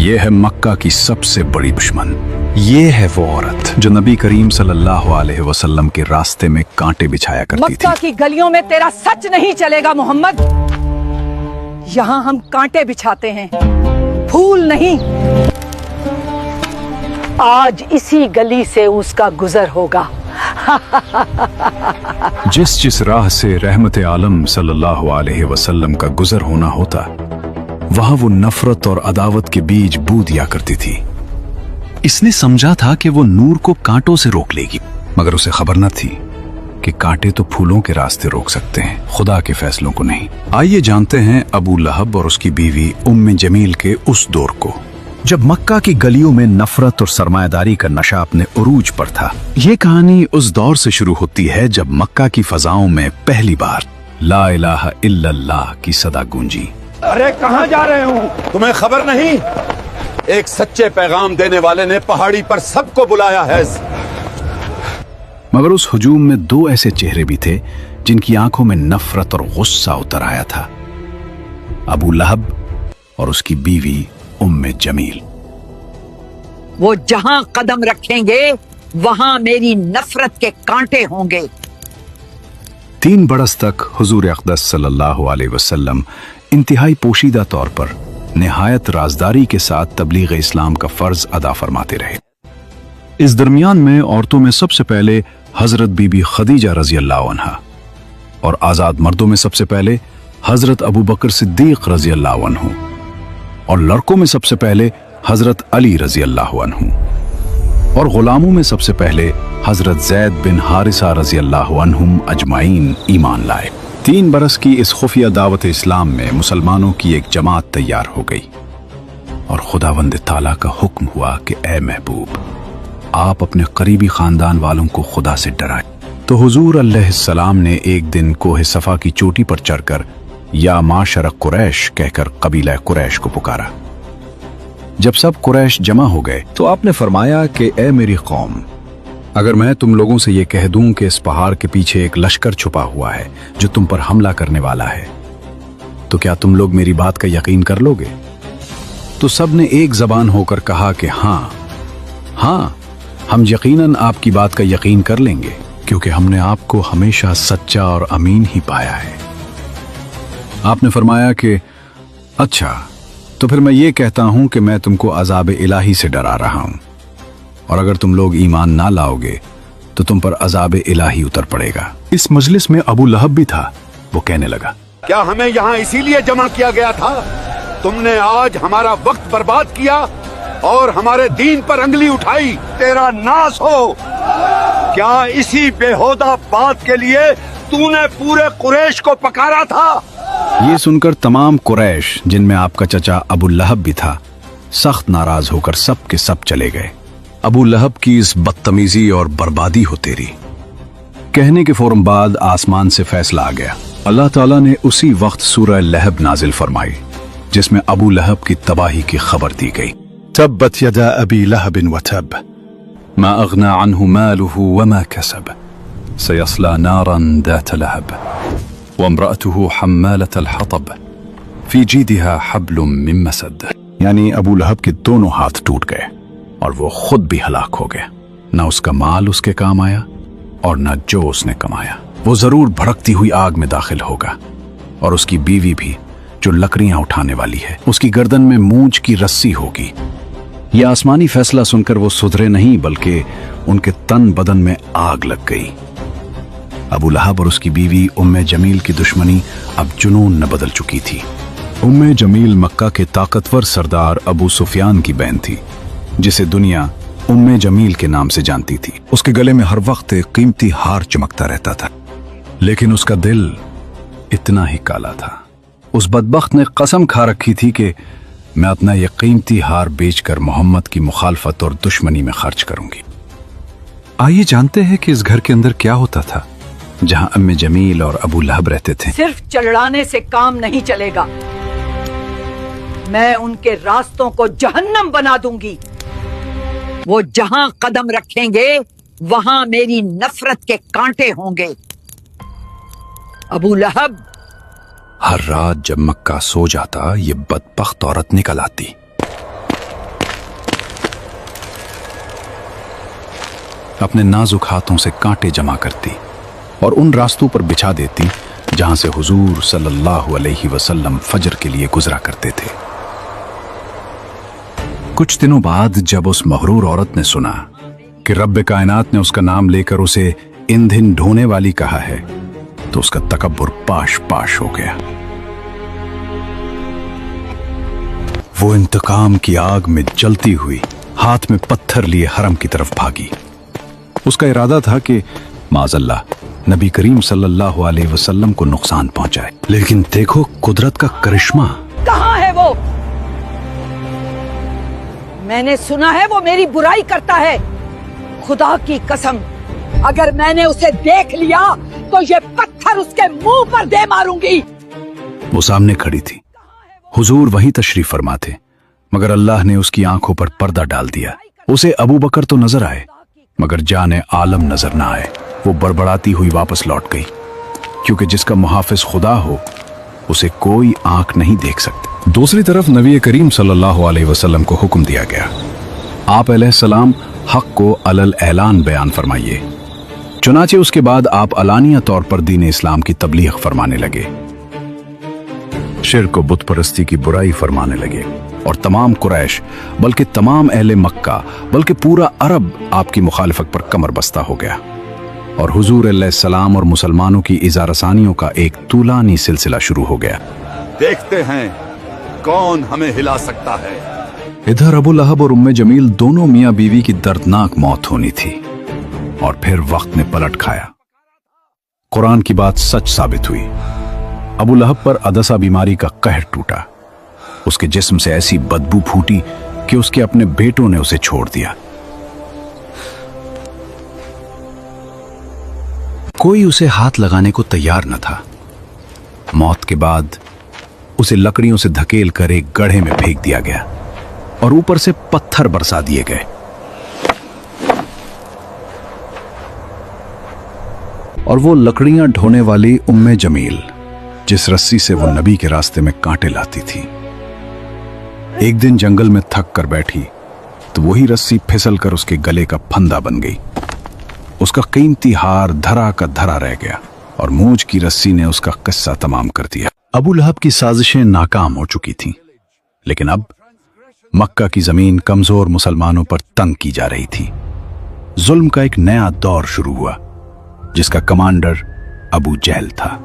یہ ہے مکہ کی سب سے بڑی دشمن. یہ ہے وہ عورت جو نبی کریم صلی اللہ علیہ وسلم کے راستے میں کانٹے بچھایا کرتی تھی. مکہ کی گلیوں میں تیرا سچ نہیں چلے گا محمد. یہاں ہم کانٹے بچھاتے ہیں، پھول نہیں. آج اسی گلی سے اس کا گزر ہوگا. جس راہ سے رحمت عالم صلی اللہ علیہ وسلم کا گزر ہونا ہوتا، وہاں وہ نفرت اور عداوت کے بیج بو دیا کرتی تھی. اس نے سمجھا تھا کہ وہ نور کو کانٹوں سے روک لے گی، مگر اسے خبر نہ تھی کہ کانٹے تو پھولوں کے راستے روک سکتے ہیں، خدا کے فیصلوں کو نہیں. آئیے جانتے ہیں ابو لہب اور اس کی بیوی ام جمیل کے اس دور کو جب مکہ کی گلیوں میں نفرت اور سرمایہ داری کا نشہ اپنے عروج پر تھا. یہ کہانی اس دور سے شروع ہوتی ہے جب مکہ کی فضاؤں میں پہلی بار لا الہ الا اللہ کی صدا گونجی. ارے کہاں جا رہے ہوں؟ تمہیں خبر نہیں؟ ایک سچے پیغام دینے والے نے پہاڑی پر سب کو بلایا ہے. مگر اس ہجوم میں دو ایسے چہرے بھی تھے جن کی آنکھوں میں نفرت اور غصہ اتر آیا تھا: ابو لہب اور اس کی بیوی ام جمیل. وہ جہاں قدم رکھیں گے وہاں میری نفرت کے کانٹے ہوں گے. 3 برس تک حضور اقدس صلی اللہ علیہ وسلم انتہائی پوشیدہ طور پر نہایت رازداری کے ساتھ تبلیغ اسلام کا فرض ادا فرماتے رہے. اس درمیان میں عورتوں میں سب سے پہلے حضرت بی بی خدیجہ رضی اللہ عنہا، اور آزاد مردوں میں سب سے پہلے حضرت ابو بکر صدیق رضی اللہ عنہ، اور لڑکوں میں سب سے پہلے حضرت علی رضی اللہ عنہ، اور غلاموں میں سب سے پہلے حضرت زید بن حارثہ رضی اللہ عنہم اجمعین ایمان لائے. 3 برس کی اس خفیہ دعوت اسلام میں مسلمانوں کی ایک جماعت تیار ہو گئی، اور خداوند تعالیٰ کا حکم ہوا کہ اے محبوب، آپ اپنے قریبی خاندان والوں کو خدا سے ڈرائیں. تو حضور علیہ السلام نے ایک دن کوہ صفا کی چوٹی پر چڑھ کر یا معاشر قریش کہہ کر قبیلہ قریش کو پکارا. جب سب قریش جمع ہو گئے تو آپ نے فرمایا کہ اے میری قوم، اگر میں تم لوگوں سے یہ کہہ دوں کہ اس پہاڑ کے پیچھے ایک لشکر چھپا ہوا ہے جو تم پر حملہ کرنے والا ہے، تو کیا تم لوگ میری بات کا یقین کر لو گے؟ تو سب نے ایک زبان ہو کر کہا کہ ہاں ہاں، ہم یقیناً آپ کی بات کا یقین کر لیں گے، کیونکہ ہم نے آپ کو ہمیشہ سچا اور امین ہی پایا ہے. آپ نے فرمایا کہ اچھا، تو پھر میں یہ کہتا ہوں کہ میں تم کو عذاب الہی سے ڈرا رہا ہوں، اور اگر تم لوگ ایمان نہ لاؤ گے تو تم پر عذاب الہی اتر پڑے گا. اس مجلس میں ابو لہب بھی تھا. وہ کہنے لگا، کیا ہمیں یہاں اسی لیے جمع کیا گیا تھا؟ تم نے آج ہمارا وقت برباد کیا اور ہمارے دین پر انگلی اٹھائی. تیرا ناس ہو! کیا اسی بےہودہ بات کے لیے تو نے پورے قریش کو پکارا تھا؟ یہ سن کر تمام قریش، جن میں آپ کا چچا ابو لہب بھی تھا، سخت ناراض ہو کر سب کے سب چلے گئے. ابو لہب کی اس بدتمیزی اور بربادی ہو تیری کہنے کے فوراً بعد آسمان سے فیصلہ آ گیا. اللہ تعالیٰ نے اسی وقت سورہ لہب نازل فرمائی، جس میں ابو لہب کی تباہی کی خبر دی گئی. تبت یدا ابی لہب وتب ما اغنى عنه ماله وما كسب سيصلى نارا ذات لهب وامرأته حمالة الحطب في جيدها حبل من مسد. یعنی ابو لہب کے دونوں ہاتھ ٹوٹ گئے اور وہ خود بھی ہلاک ہو گیا. نہ اس کا مال اس کے کام آیا اور نہ جو اس نے کمایا. وہ ضرور بھڑکتی ہوئی آگ میں داخل ہوگا، اور اس کی بیوی بھی جو لکڑیاں اٹھانے والی ہے، اس کی گردن میں مونچھ کی رسی ہوگی. یہ آسمانی فیصلہ سن کر وہ سدھرے نہیں، بلکہ ان کے تن بدن میں آگ لگ گئی. ابو لہب اور اس کی بیوی ام جمیل کی دشمنی اب جنون نہ بدل چکی تھی. ام جمیل مکہ کے طاقتور سردار ابو سفیان کی بہن تھی، جسے دنیا ام جمیل کے نام سے جانتی تھی. اس کے گلے میں ہر وقت ایک قیمتی ہار چمکتا رہتا تھا، لیکن اس کا دل اتنا ہی کالا تھا. اس بدبخت نے قسم کھا رکھی تھی کہ میں اپنا یہ قیمتی ہار بیچ کر محمد کی مخالفت اور دشمنی میں خرچ کروں گی. آئیے جانتے ہیں کہ اس گھر کے اندر کیا ہوتا تھا جہاں ام جمیل اور ابو لہب رہتے تھے. صرف چڑھانے سے کام نہیں چلے گا، میں ان کے راستوں کو جہنم بنا دوں گی. وہ جہاں قدم رکھیں گے وہاں میری نفرت کے کانٹے ہوں گے. ابو لہب ہر رات جب مکہ سو جاتا، یہ بدبخت عورت نکل آتی अपने नाजुक हाथों से कांटे जमा करती और उन रास्तों पर बिछा देती जहां से हुजूर सल्लल्लाहु अलैहि वसल्लम फजर के लिए गुजरा करते थे। कुछ दिनों बाद जब उस मगरूर औरत ने सुना कि रब्बे कायनात ने उसका नाम लेकर उसे ईंधन ढोने वाली कहा है, तो उसका तकब्बुर पाश पाश हो गया। वो इंतकाम की आग में जलती हुई हाथ में पत्थर लिए हरम की तरफ भागी। उसका इरादा था कि माज़अल्लाह नबी करीम सल्लल्लाहु अलैहि वसल्लम को नुकसान पहुंचाए, लेकिन देखो कुदरत का करिश्मा। कहाँ है वो? मैंने सुना है वो मेरी बुराई करता है। खुदा की कसम, अगर मैंने उसे देख लिया तो ये पत्थर उसके मुंह पर दे मारूंगी। वो सामने खड़ी थी, हुजूर वहीं तशरीफ फरमा थे, मगर अल्लाह ने उसकी आंखों पर पर्दा डाल दिया। उसे अबू बकर तो नजर आए, मगर जाने आलम नजर ना आए। वो बड़बड़ाती हुई वापस लौट गई, क्योंकि जिसका मुहाफिज खुदा हो उसे कोई आंख नहीं देख सकती। दूसरी तरफ नबी करीम सल्लल्लाहु अलैहि वसल्लम को हुक्म दिया गया, आप अलैहिस्सलाम हक को अलल ऐलान बयान फरमाइए। चुनाचे उसके बाद आप अलानिया तौर पर दीन इस्लाम की तबलीग फरमाने लगे, शिर्क व बुत परस्ती की बुराई फरमाने लगे, और तमाम कुरैश बल्कि तमाम अहले मक्का बल्कि पूरा अरब आपकी मुखालिफत पर कमर बस्ता हो गया, और हुजूर अलैहिस्सलाम और मुसलमानों की इज़ारसानियों का एक तूलानी सिलसिला शुरू हो गया। देखते हैं कौन हमें हिला सकता है। इधर अबू लहब और उम्मे जमील दोनों मियां बीवी की दर्दनाक मौत होनी थी, और फिर वक्त ने पलट खाया। कुरान की बात सच साबित हुई। अबू लहब पर अदसा बीमारी का कहर टूटा। उसके जिस्म से ऐसी बदबू फूटी कि उसके अपने बेटों ने उसे छोड़ दिया। कोई उसे हाथ लगाने को तैयार न था। मौत के बाद उसे लकड़ियों से धकेल कर एक गड्ढे में फेंक दिया गया और ऊपर से पत्थर बरसा दिए गए। और वो लकड़ियां ढोने वाली उम्मे जमील, जिस रस्सी से वो नबी के रास्ते में कांटे लाती थी, एक दिन जंगल में थक कर बैठी तो वही रस्सी फिसल कर उसके गले का फंदा बन गई। उसका कीमती हार धरा का धरा रह गया और मूंछ की रस्सी ने उसका किस्सा तमाम कर दिया। अबू लहब की साजिशें नाकाम हो चुकी थीं, लेकिन अब मक्का की जमीन कमजोर मुसलमानों पर तंग की जा रही थी। जुल्म का एक नया दौर शुरू हुआ, जिसका कमांडर अबू जहल था।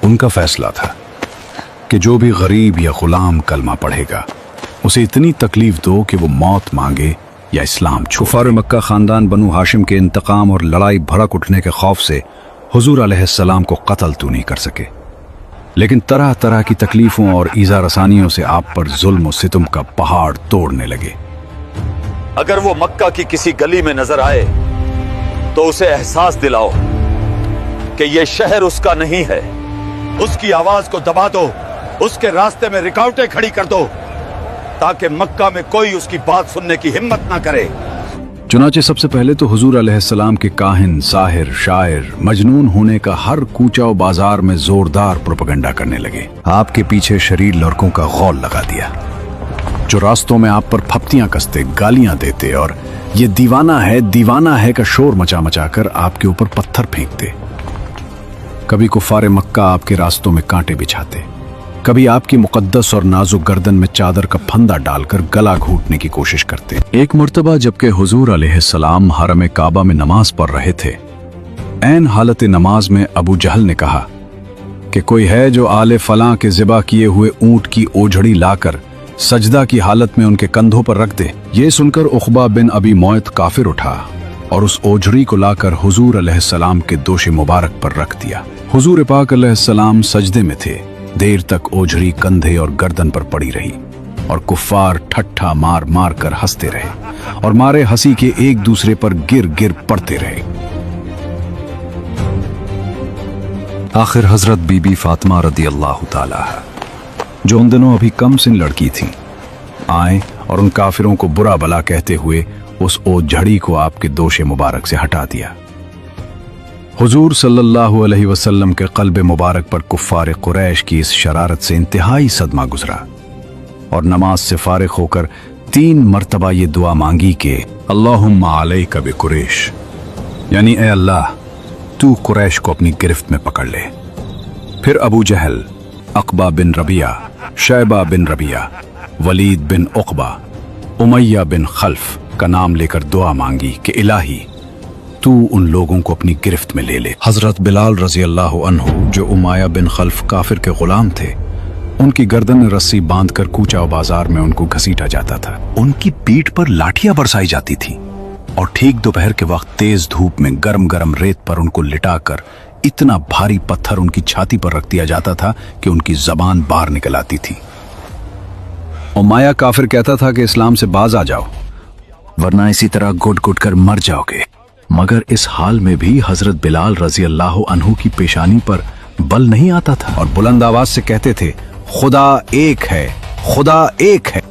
उनका फैसला था कि जो भी गरीब या गुलाम कलमा पढ़ेगा उसे इतनी तकलीफ दो कि वो मौत मांगे या इस्लाम छोड़े। कुफार मक्का खानदान बनु हाशिम के इंतकाम और लड़ाई भड़क उठने के खौफ से हुजूर अलैहिस्सलाम को कत्ल तो नहीं कर सके, लेकिन तरह तरह की तकलीफों और ईज़ा रसानियों से आप पर जुल्म और सितम का पहाड़ तोड़ने लगे। अगर वो मक्का की किसी गली में नजर आए तो उसे एहसास दिलाओ कि ये शहर उसका नहीं है। उसकी आवाज को दबा दो, उसके रास्ते में रुकावटें खड़ी कर दो, ताकि मक्का में कोई उसकी बात सुनने की हिम्मत ना करे। चुनाचे सबसे पहले तो हुजूर अलैहिस्सलाम के काहिन, साहिर, शायर, मजनून होने का हर कूचा और बाजार में जोरदार प्रोपेगेंडा करने लगे। आपके पीछे शरीर लड़कों का गौल लगा दिया, जो रास्तों में आप पर फप्तियां कसते, गालियां देते और ये दीवाना है का शोर मचा मचा कर आपके ऊपर पत्थर फेंकते। कभी कुफारे मक्का आपके रास्तों में कांटे बिछाते, कभी आपकी मुकद्दस और नाजुक गर्दन में चादर का फंदा डालकर गला घूटने की कोशिश करते। एक मर्तबा जबकि हुजूर अलैहिस्सलाम हरम काबा में नमाज पढ़ रहे थे, ऐन हालत नमाज में अबू जहल ने कहा कि कोई है जो आले फलां के ज़िबा किए हुए ऊंट की ओझड़ी लाकर सजदा की हालत में उनके कंधों पर रख दे। ये सुनकर उक़बा बिन अबी मुअयत काफिर उठा और उस ओझड़ी को लाकर हुजूर अलैहिस्सलाम के दोशे मुबारक पर रख दिया। हुजूर पाक अलैहिस्सलाम सजदे में थे। देर तक ओझड़ी कंधे और गर्दन पर पड़ी रही और कुफ्फार ठट्ठा मार मार कर हंसते रहे और मारे हंसी के एक दूसरे पर गिर गिर पड़ते रहे। आखिर हजरत बीबी फातिमा रदी अल्लाह ताला, जो उन दिनों अभी कम सिन लड़की थी, आए और उन काफिरों को बुरा भला कहते हुए उस ओझड़ी को आपके दोशे मुबारक से हटा दिया। हुजूर सल्लल्लाहु अलैहि वसल्लम के क़ल्ब मुबारक पर कुफ़ार कुरैश की इस शरारत से इंतहाई सदमा गुजरा और नमाज से फारिग होकर 3 मरतबा ये दुआ मांगी कि अल्लाहुम्मा अलैका बिकुरैश, यानी ए अल्लाह तू कुरैश को अपनी गिरफ्त में पकड़ ले। फिर अबू जहल, अक़बा बिन रबिया, शैबा बिन रबिया, वलीद बिन उक़बा, उमैया बिन खल्फ का नाम लेकर दुआ मांगी कि इलाही तू उन लोगों को अपनी गिरफ्त में ले ले। हजरत बिलाल रजी अल्लाह अन्हु, जो उमैया बिन खल्फ काफिर के गुलाम थे, उनकी गर्दन में रस्सी बांधकर कूचा बाजार में उनको घसीटा जाता था। उनकी पीठ पर लाठियां बरसाई जाती थी और ठीक दोपहर के वक्त तेज धूप में गरम गरम रेत पर उनको लिटाकर इतना भारी पत्थर उनकी छाती पर रख दिया जाता था कि उनकी जबान बाहर निकल आती थी। उमैया काफिर कहता था कि इस्लाम से बाज आ जाओ वरना इसी तरह घुट घुट कर मर जाओगे। मगर इस हाल में भी हजरत बिलाल रजी अल्लाह अन्हु की पेशानी पर बल नहीं आता था और बुलंद आवाज से कहते थे, खुदा एक है, खुदा एक है।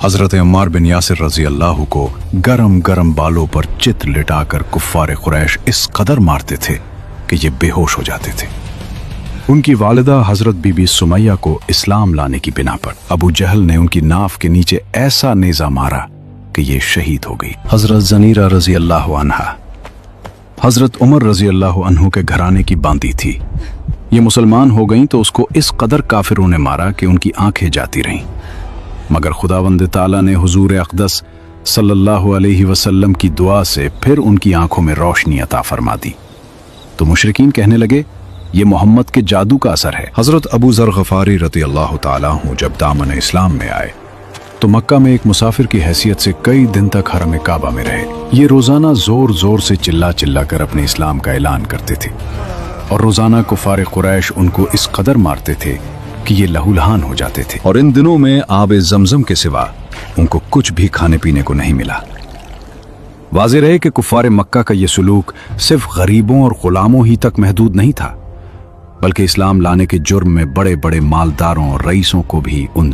हजरत अम्मार बिन यासिर रजी अल्लाह को गरम गरम बालों पर चित लिटाकर कुफ्फार कुरैश इस कदर मारते थे कि ये बेहोश हो जाते थे। उनकी वालिदा हजरत बीबी सुमैया को इस्लाम लाने की बिना पर अबू जहल ने उनकी नाफ के नीचे ऐसा नेजा मारा कि ये शहीद हो गई। हजरत जनीरा रजी अल्लाह अन्हा हजरत उमर रजी अल्लाह अन्हु के घराने की बांदी थी। ये मुसलमान हो गईं तो उसको इस कदर काफिरों ने मारा कि उनकी आंखें जाती रहीं। मगर खुदावंद ताला ने हुजूर अक़दस सल्लल्लाहु अलैहि वसल्लम की दुआ से फिर उनकी आंखों में रोशनी अता फरमा दी। तो मुशरिकीन कहने लगे, ये मोहम्मद के जादू का असर है। हजरत अबू ज़र गफारी रज़ी अल्लाह ताला अन्हु जब दामन इस्लाम में आए तो मक्का में एक मुसाफिर की हैसियत से कई दिन तक हरम काबा में रहे। ये रोजाना जोर जोर से चिल्ला चिल्ला कर अपने इस्लाम का ऐलान करते थे और रोजाना कुफार कुरैश उनको इस कदर मारते थे कि ये लहूलहान हो जाते थे और इन दिनों में आब जमजम के सिवा उनको कुछ भी खाने पीने को नहीं मिला। वाज़ेह रहे कि कुफार मक्का का ये सलूक सिर्फ गरीबों और गुलामों ही तक महदूद नहीं था, बल्कि इस्लाम लाने के जुर्म में बड़े बड़े मालदारों और रईसों को भी उन